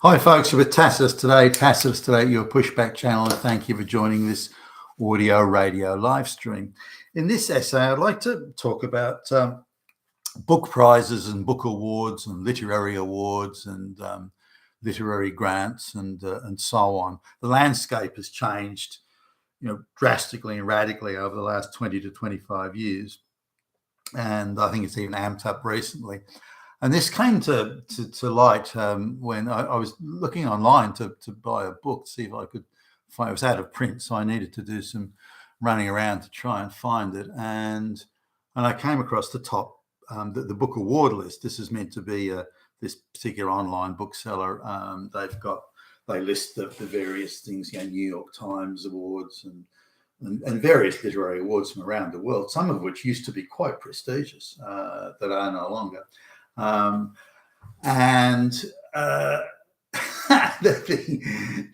Hi folks, you're with Tacitus today, your pushback channel, and thank you for joining this audio radio live stream. In this essay, I'd like to talk about book prizes and book awards and literary awards and literary grants and so on. The landscape has changed, drastically and radically over the last 20 to 25 years, and I think it's even amped up recently. And this came to light when I was looking online to buy a book to see if I could find it. Was out of print, so I needed to do some running around to try and find it. And I came across the top, the book award list. This is meant to be this particular online bookseller. They list the various things, New York Times awards and various literary awards from around the world, some of which used to be quite prestigious, that are no longer. The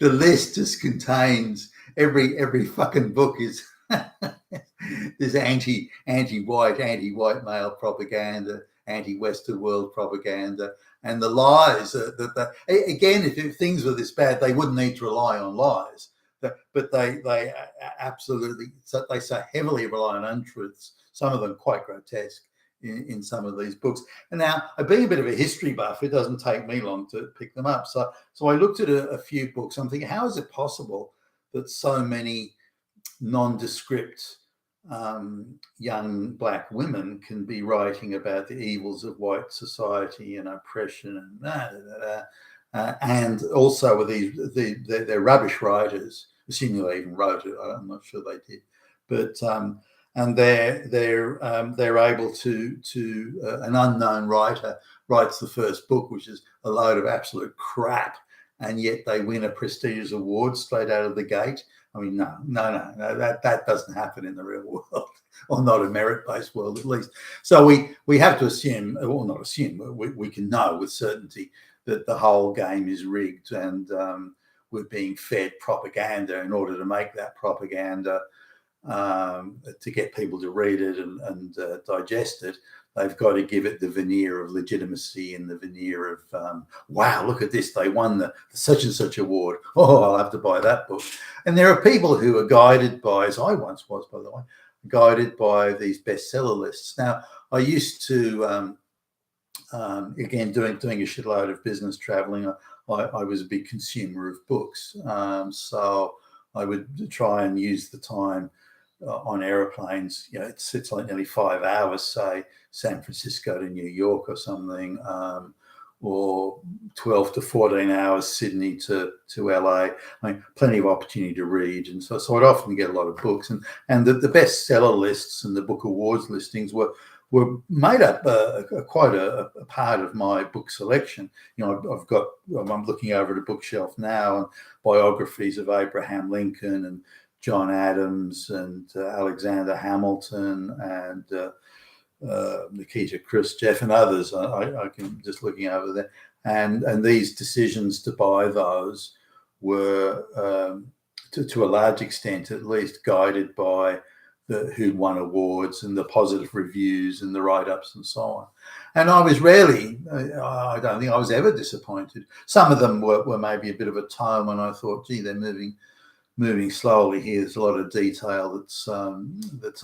list just contains every fucking book is there's anti-white male propaganda, anti-Western world propaganda, and the lies that again, if things were this bad, they wouldn't need to rely on lies, but they absolutely, they so heavily rely on untruths, some of them quite grotesque, in some of these books. And now, being a bit of a history buff, it doesn't take me long to pick them up. So I looked at a few books. I'm thinking, how is it possible that so many nondescript young black women can be writing about the evils of white society and oppression and also with they're rubbish writers, assuming they even wrote it. I'm not sure they did, but and they're able to an unknown writer writes the first book, which is a load of absolute crap, and yet they win a prestigious award straight out of the gate. I mean, no, that doesn't happen in the real world, or not a merit-based world at least. So we have to assume, or not assume, we can know with certainty that the whole game is rigged, and we're being fed propaganda in order to make that propaganda. To get people to read it and digest it, they've got to give it the veneer of legitimacy and the veneer of wow, look at this, they won the such and such award. Oh, I'll have to buy that book. And there are people who are guided by, as I once was, by the way, guided by these bestseller lists. Now, I used to again, doing a shitload of business traveling, I was a big consumer of books, so I would try and use the time on aeroplanes. It's like nearly 5 hours, say San Francisco to New York or something, or 12 to 14 hours Sydney to LA. I mean, plenty of opportunity to read, and so I'd often get a lot of books, and the bestseller lists and the book awards listings were made up quite a part of my book selection. I'm looking over at a bookshelf now, and biographies of Abraham Lincoln and John Adams and Alexander Hamilton and Nikita Khrushchev and others. I can just looking over there, and these decisions to buy those were to a large extent, at least, guided by who won awards and the positive reviews and the write-ups and so on. And I was rarely, I don't think I was ever disappointed. Some of them were maybe a bit of a tome when I thought, gee, they're moving slowly here. There's a lot of detail that's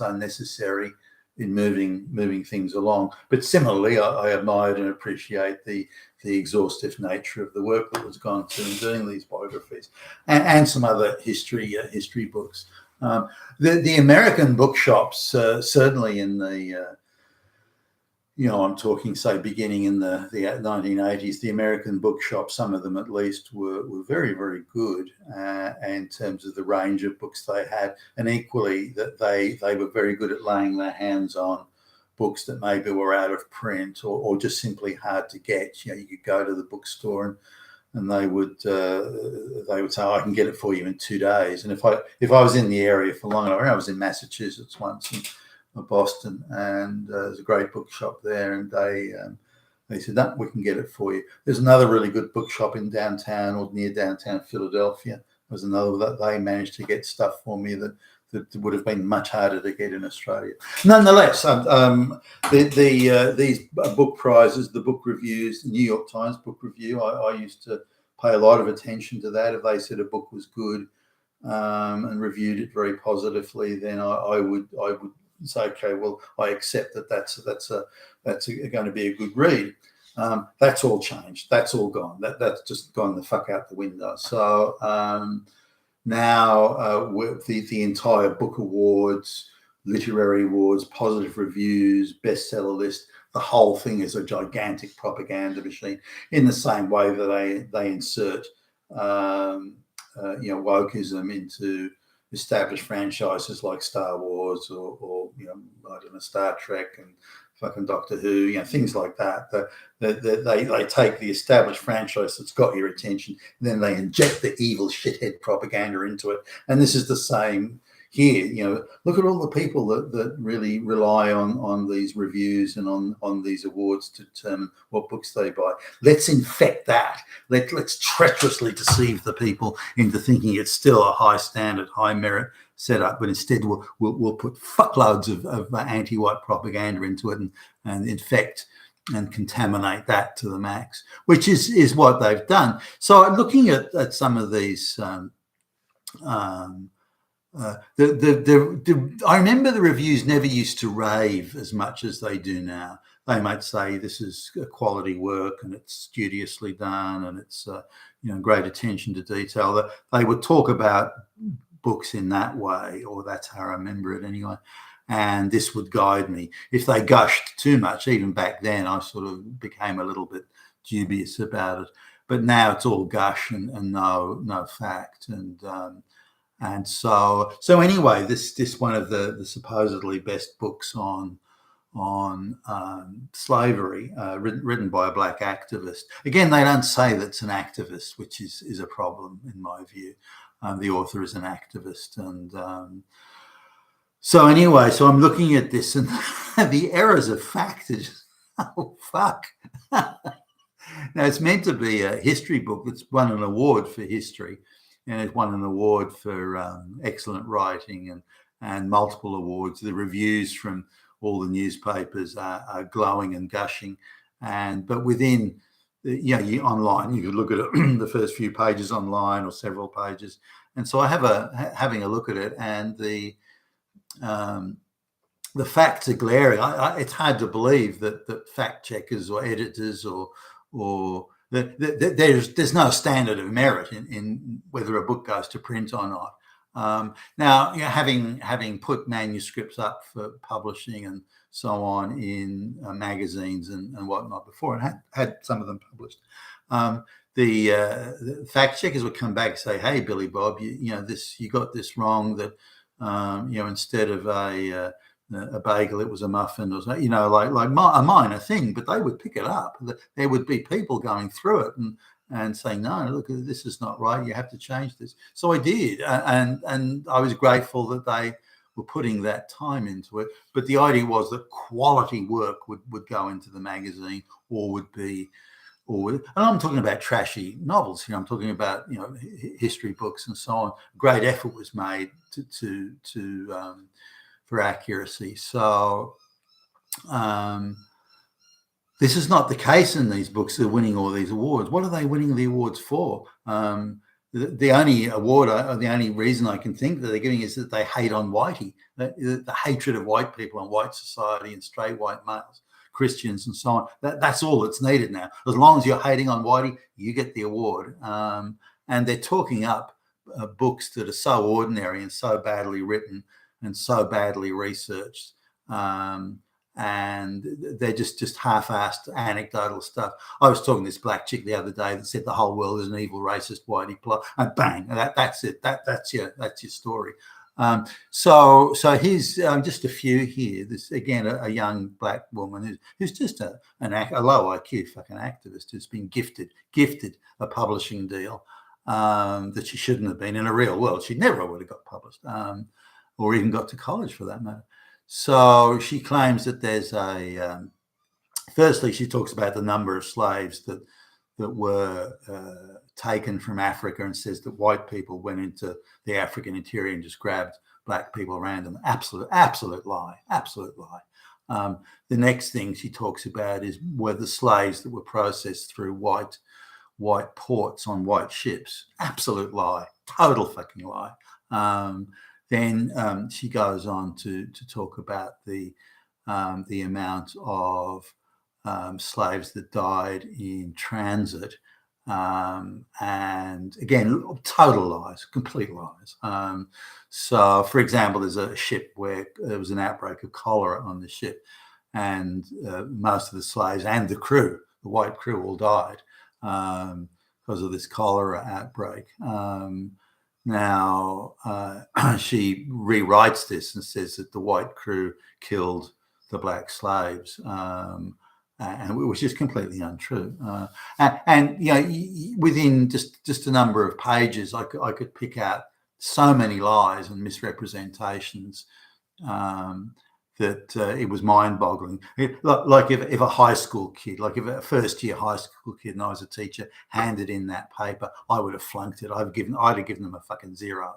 unnecessary in moving things along. But similarly, I admired and appreciate the exhaustive nature of the work that was gone to in doing these biographies and some other history books. The American bookshops, certainly in the I'm talking, say, beginning in the 1980s, the American bookshops, some of them at least, were very, very good in terms of the range of books they had, and equally that they were very good at laying their hands on books that maybe were out of print or just simply hard to get. You could go to the bookstore and they would say, I can get it for you in 2 days. And if I was in the area for long, I was in Massachusetts once, Boston, and there's a great bookshop there, and they said, no, we can get it for you. There's another really good bookshop in downtown or near downtown Philadelphia. There's another that they managed to get stuff for me that would have been much harder to get in Australia. Nonetheless, these book prizes, the book reviews, the New York Times book review, I used to pay a lot of attention to that. If they said a book was good and reviewed it very positively, then I would say, okay, well, I accept that that's going to be a good read. That's all changed. That's all gone. That's just gone the fuck out the window. So now with the entire book awards, literary awards, positive reviews, bestseller list, the whole thing is a gigantic propaganda machine. In the same way that they insert wokeism into established franchises like Star Wars or I don't know, Star Trek and fucking Doctor Who, things like that. They take the established franchise that's got your attention, and then they inject the evil shithead propaganda into it. And this is the same here. Look at all the people that really rely on these reviews and on these awards to determine what books they buy. Let's infect that. Let's treacherously deceive the people into thinking it's still a high standard, high merit setup, but instead we'll put fuckloads of anti-white propaganda into it and infect and contaminate that to the max, which is what they've done. So looking at some of these I remember the reviews never used to rave as much as they do now. They might say this is quality work and it's studiously done and it's great attention to detail. They would talk about books in that way, or that's how I remember it anyway. And this would guide me. If they gushed too much, even back then, I sort of became a little bit dubious about it. But now it's all gush and no fact. And so anyway, this one of the supposedly best books on slavery, written by a black activist. Again, they don't say that it's an activist, which is a problem in my view. The author is an activist, and so anyway, so I'm looking at this, and the errors of fact are just, oh fuck. Now it's meant to be a history book. It's won an award for history. And it won an award for excellent writing and multiple awards. The reviews from all the newspapers are glowing and gushing. But within, online, you could look at it, the first few pages online or several pages. And so I having a look at it, and the facts are glaring. It's hard to believe that fact checkers or editors or there's no standard of merit in whether a book goes to print or not. Now, having put manuscripts up for publishing and so on in magazines and whatnot before, and had some of them published, the fact checkers would come back and say, "Hey, Billy Bob, you got this wrong. That instead of a bagel, it was a muffin," or something, like a minor thing, but they would pick it up. There would be people going through it and saying, "No, look, this is not right. You have to change this." So I did, and I was grateful that they were putting that time into it. But the idea was that quality work would go into the magazine, and I'm talking about trashy novels here. I'm talking about history books and so on. Great effort was made to for accuracy. So this is not the case in these books. They're winning all these awards. What are they winning the awards for? The only award, or the only reason I can think that they're giving is that they hate on whitey, the hatred of white people and white society and straight white males, Christians and so on. That's all that's needed now. As long as you're hating on whitey, you get the award. And they're talking up books that are so ordinary and so badly written and so badly researched, and they're just half-assed anecdotal stuff. I was talking to this black chick the other day that said the whole world is an evil, racist, whitey plot, and bang, that's it. That's your story. So here's just a few here. This again, a young black woman who's just a low IQ fucking activist who's been gifted a publishing deal that she shouldn't have been. In a real world, she never would have got published. Or even got to college for that matter. So she claims that there's firstly, she talks about the number of slaves that were taken from Africa, and says that white people went into the African interior and just grabbed black people random. Absolute lie. The next thing she talks about were the slaves that were processed through white white ports on white ships. Absolute lie, total fucking lie. Then she goes on to talk about the amount of slaves that died in transit. And again, total lies, complete lies. So, for example, there's a ship where there was an outbreak of cholera on the ship, and most of the slaves and the crew, the white crew, all died because of this cholera outbreak. Now, she rewrites this and says that the white crew killed the black slaves, and which is completely untrue. And you know, within just a number of pages, I could pick out so many lies and misrepresentations that it was mind-boggling. Like if a high school kid, like if a first-year high school kid, and I was a teacher, handed in that paper, I would have flunked it. I'd have given them a fucking zero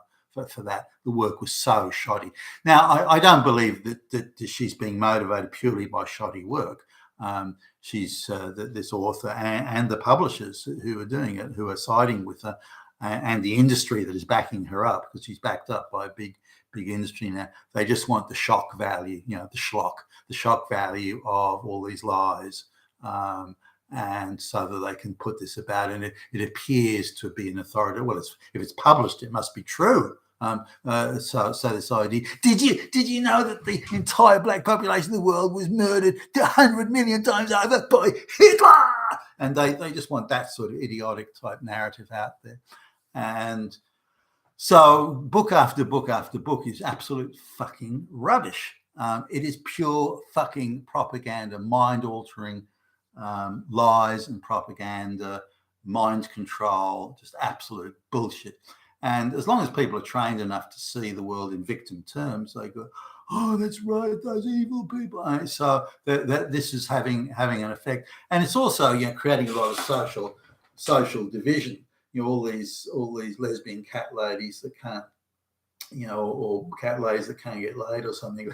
for that. The work was so shoddy. Now, I don't believe that she's being motivated purely by shoddy work. She's this author and the publishers who are doing it, who are siding with her, and the industry that is backing her up, because she's backed up by a big industry now. They just want the shock value, you know, the shock value of all these lies, and so that they can put this about. And it appears to be an authority. Well, if it's published, it must be true. So this idea. Did you know that the entire black population of the world was murdered 100 million times over by Hitler? And they just want that sort of idiotic type narrative out there. And so book after book after book is absolute fucking rubbish. It is pure fucking propaganda, mind-altering lies and propaganda, mind control, just absolute bullshit. And as long as people are trained enough to see the world in victim terms, they go, "Oh, that's right, those evil people." So that this is having an effect, and it's also, you know, creating a lot of social division. You know, all these lesbian cat ladies that can't, you know, or cat ladies that can't get laid or something.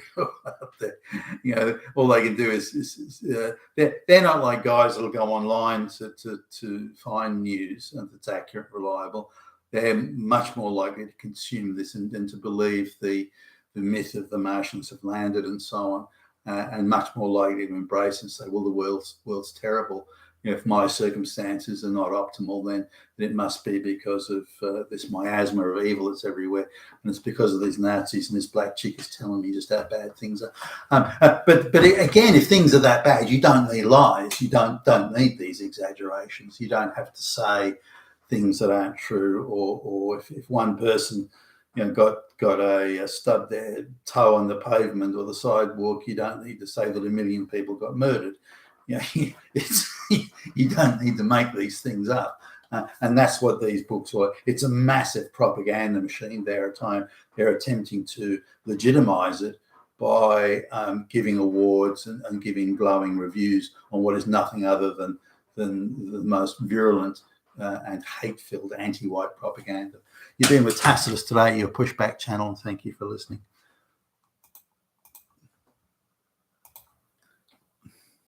You know, all they can do is they're not like guys that'll go online to find news and that's accurate, reliable. They're much more likely to consume this and to believe the myth of the Martians have landed and so on, and much more likely to embrace and say, well, the world's terrible. You know, if my circumstances are not optimal, then it must be because of this miasma of evil that's everywhere, and it's because of these Nazis and this black chick is telling me just how bad things are. But again, if things are that bad, you don't need lies. You don't need these exaggerations. You don't have to say things that aren't true, or if one person, you know, got a stubbed their toe on the pavement or the sidewalk, you don't need to say that 1 million people got murdered. You know, you don't need to make these things up, and that's what these books are. It's a massive propaganda machine. They're attempting to legitimize it by giving awards and giving glowing reviews on what is nothing other than the most virulent and hate-filled anti-white propaganda. You've been with Tacitus today, your Pushback channel, and thank you for listening.